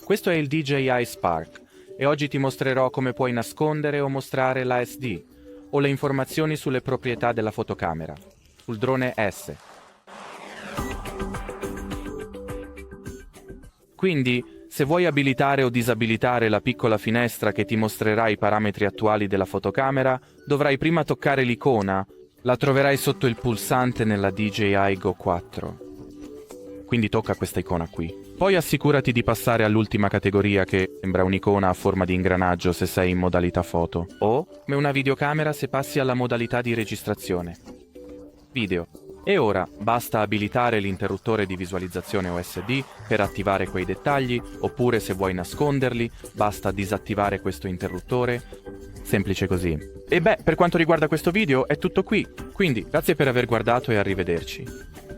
Questo è il DJI Spark e oggi ti mostrerò come puoi nascondere o mostrare l'OSD o le informazioni sulle proprietà della fotocamera, sul drone S. Quindi, se vuoi abilitare o disabilitare la piccola finestra che ti mostrerà i parametri attuali della fotocamera, dovrai prima toccare l'icona. La troverai sotto il pulsante nella DJI GO4. Quindi tocca questa icona qui. Poi assicurati di passare all'ultima categoria che sembra un'icona a forma di ingranaggio se sei in modalità foto, o come una videocamera se passi alla modalità di registrazione. Video. E ora basta abilitare l'interruttore di visualizzazione OSD per attivare quei dettagli, oppure se vuoi nasconderli, basta disattivare questo interruttore. Semplice così. E beh, per quanto riguarda questo video è tutto qui, quindi grazie per aver guardato e arrivederci.